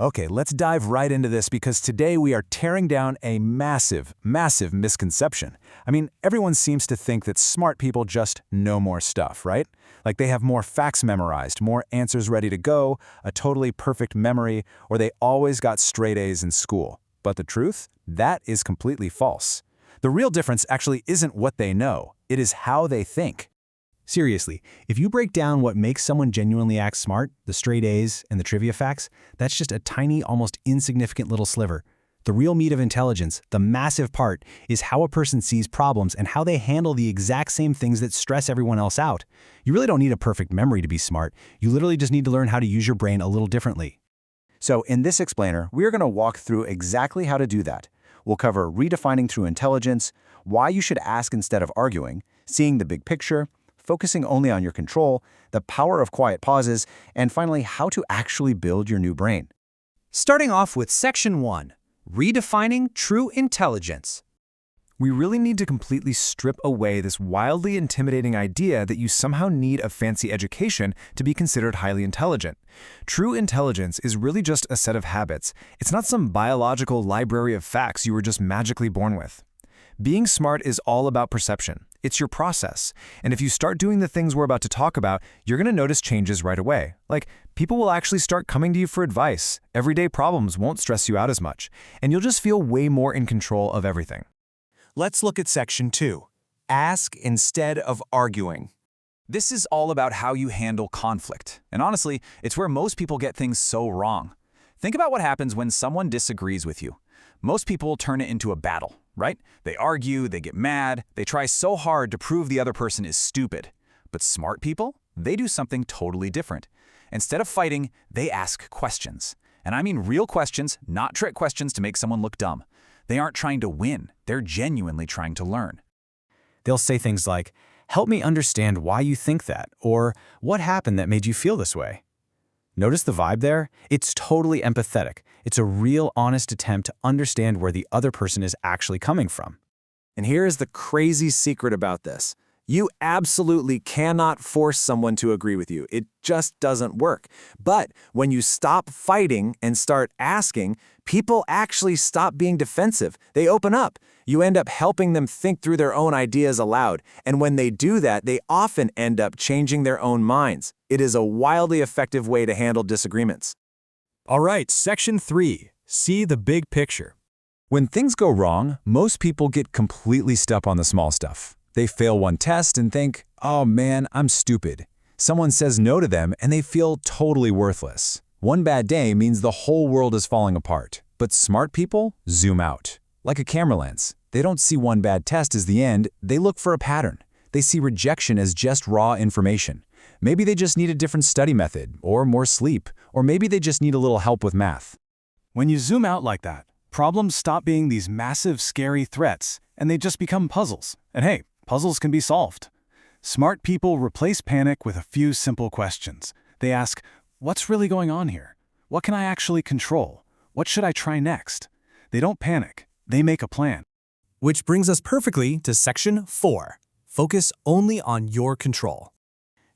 Okay, let's dive right into this because today we are tearing down a massive, massive misconception. I mean, everyone seems to think that smart people just know more stuff, right? Like they have more facts memorized, more answers ready to go, a totally perfect memory, or they always got straight A's in school. But the truth? That is completely false. The real difference actually isn't what they know, it is how they think. Seriously, if you break down what makes someone genuinely act smart, the straight A's and the trivia facts, that's just a tiny, almost insignificant little sliver. The real meat of intelligence, the massive part, is how a person sees problems and how they handle the exact same things that stress everyone else out. You really don't need a perfect memory to be smart. You literally just need to learn how to use your brain a little differently. So in this explainer, we're going to walk through exactly how to do that. We'll cover redefining true intelligence, why you should ask instead of arguing, seeing the big picture, focusing only on your control, the power of quiet pauses, and finally, how to actually build your new brain. Starting off with Section 1, Redefining True Intelligence. We really need to completely strip away this wildly intimidating idea that you somehow need a fancy education to be considered highly intelligent. True intelligence is really just a set of habits. It's not some biological library of facts you were just magically born with. Being smart is all about perception. It's your process. And if you start doing the things we're about to talk about, you're going to notice changes right away. Like, people will actually start coming to you for advice. Everyday problems won't stress you out as much. And you'll just feel way more in control of everything. Let's look at Section 2. Ask instead of arguing. This is all about how you handle conflict. And honestly, it's where most people get things so wrong. Think about what happens when someone disagrees with you. Most people turn it into a battle, right? They argue, they get mad, they try so hard to prove the other person is stupid. But smart people, they do something totally different. Instead of fighting, they ask questions. And I mean real questions, not trick questions to make someone look dumb. They aren't trying to win, they're genuinely trying to learn. They'll say things like, "Help me understand why you think that," or "What happened that made you feel this way?" Notice the vibe there? It's totally empathetic. It's a real, honest attempt to understand where the other person is actually coming from. And here is the crazy secret about this. You absolutely cannot force someone to agree with you. It just doesn't work. But when you stop fighting and start asking, people actually stop being defensive. They open up. You end up helping them think through their own ideas aloud. And when they do that, they often end up changing their own minds. It is a wildly effective way to handle disagreements. All right, Section 3. See the big picture. When things go wrong, most people get completely stuck on the small stuff. They fail one test and think, "Oh man, I'm stupid." Someone says no to them and they feel totally worthless. One bad day means the whole world is falling apart. But smart people zoom out. Like a camera lens. They don't see one bad test as the end, they look for a pattern. They see rejection as just raw information. Maybe they just need a different study method, or more sleep, or maybe they just need a little help with math. When you zoom out like that, problems stop being these massive, scary threats, and they just become puzzles. And hey, puzzles can be solved. Smart people replace panic with a few simple questions. They ask, what's really going on here? What can I actually control? What should I try next? They don't panic. They make a plan. Which brings us perfectly to Section 4. Focus only on your control.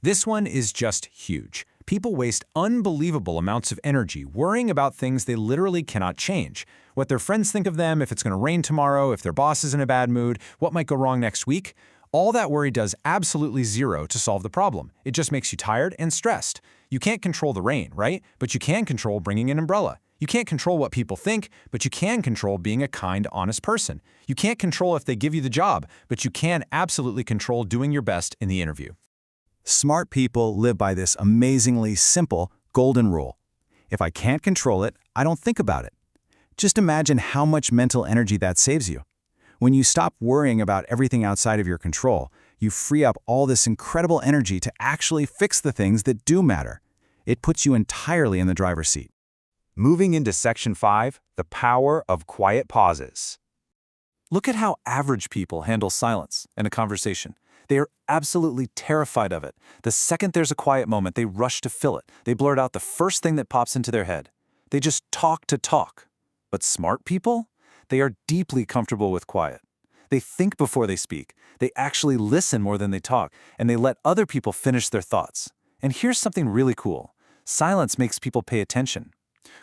This one is just huge. People waste unbelievable amounts of energy worrying about things they literally cannot change. What their friends think of them, if it's going to rain tomorrow, if their boss is in a bad mood, what might go wrong next week. All that worry does absolutely zero to solve the problem. It just makes you tired and stressed. You can't control the rain, right? But you can control bringing an umbrella. You can't control what people think, but you can control being a kind, honest person. You can't control if they give you the job, but you can absolutely control doing your best in the interview. Smart people live by this amazingly simple golden rule. If I can't control it, I don't think about it. Just imagine how much mental energy that saves you. When you stop worrying about everything outside of your control, you free up all this incredible energy to actually fix the things that do matter. It puts you entirely in the driver's seat. Moving into Section 5, the power of quiet pauses. Look at how average people handle silence in a conversation. They are absolutely terrified of it. The second there's a quiet moment, they rush to fill it. They blurt out the first thing that pops into their head. They just talk to talk. But smart people? They are deeply comfortable with quiet. They think before they speak. They actually listen more than they talk, and they let other people finish their thoughts. And here's something really cool. Silence makes people pay attention.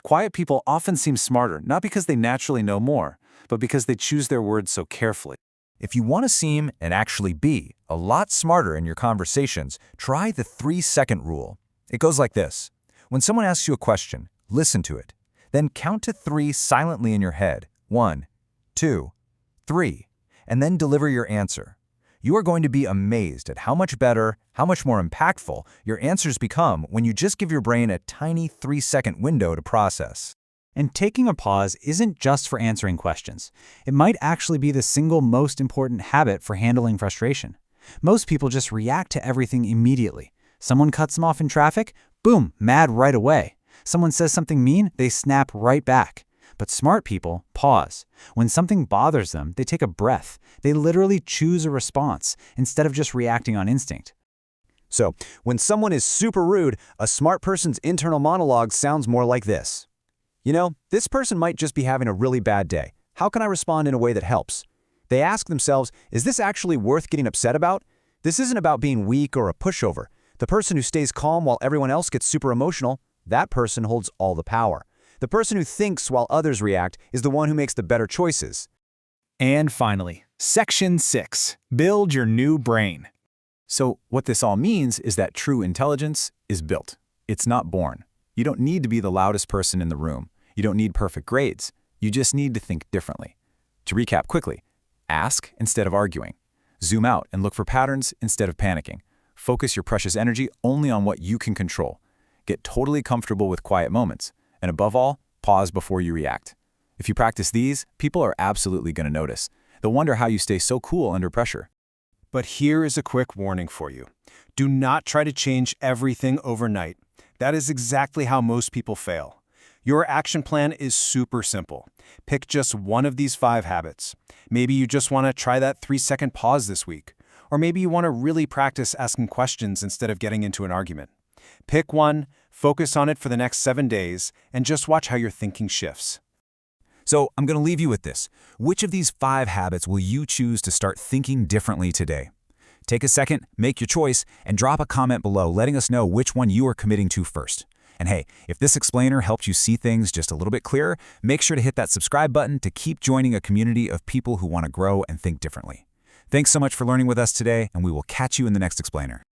Quiet people often seem smarter, not because they naturally know more, but because they choose their words so carefully. If you want to seem and actually be a lot smarter in your conversations, try the 3-second rule. It goes like this. When someone asks you a question, listen to it. Then count to 3 silently in your head. 1, 2, 3, and then deliver your answer. You are going to be amazed at how much better, how much more impactful your answers become when you just give your brain a tiny 3-second window to process. And taking a pause isn't just for answering questions. It might actually be the single most important habit for handling frustration. Most people just react to everything immediately. Someone cuts them off in traffic, boom, mad right away. Someone says something mean, they snap right back. But smart people pause. When something bothers them, they take a breath. They literally choose a response instead of just reacting on instinct. So, when someone is super rude, a smart person's internal monologue sounds more like this. You know, this person might just be having a really bad day. How can I respond in a way that helps? They ask themselves, is this actually worth getting upset about? This isn't about being weak or a pushover. The person who stays calm while everyone else gets super emotional, that person holds all the power. The person who thinks while others react is the one who makes the better choices. And finally, Section 6. Build your new brain. So what this all means is that true intelligence is built. It's not born. You don't need to be the loudest person in the room. You don't need perfect grades. You just need to think differently. To recap quickly, ask instead of arguing. Zoom out and look for patterns instead of panicking. Focus your precious energy only on what you can control. Get totally comfortable with quiet moments. And above all, pause before you react. If you practice these, people are absolutely going to notice. They'll wonder how you stay so cool under pressure. But here is a quick warning for you. Do not try to change everything overnight. That is exactly how most people fail. Your action plan is super simple. Pick just one of these 5 habits. Maybe you just want to try that 3-second pause this week. Or maybe you want to really practice asking questions instead of getting into an argument. Pick one, focus on it for the next 7 days, and just watch how your thinking shifts. So I'm going to leave you with this. Which of these 5 habits will you choose to start thinking differently today? Take a second, make your choice, and drop a comment below letting us know which one you are committing to first. And hey, if this explainer helped you see things just a little bit clearer, make sure to hit that subscribe button to keep joining a community of people who want to grow and think differently. Thanks so much for learning with us today, and we will catch you in the next explainer.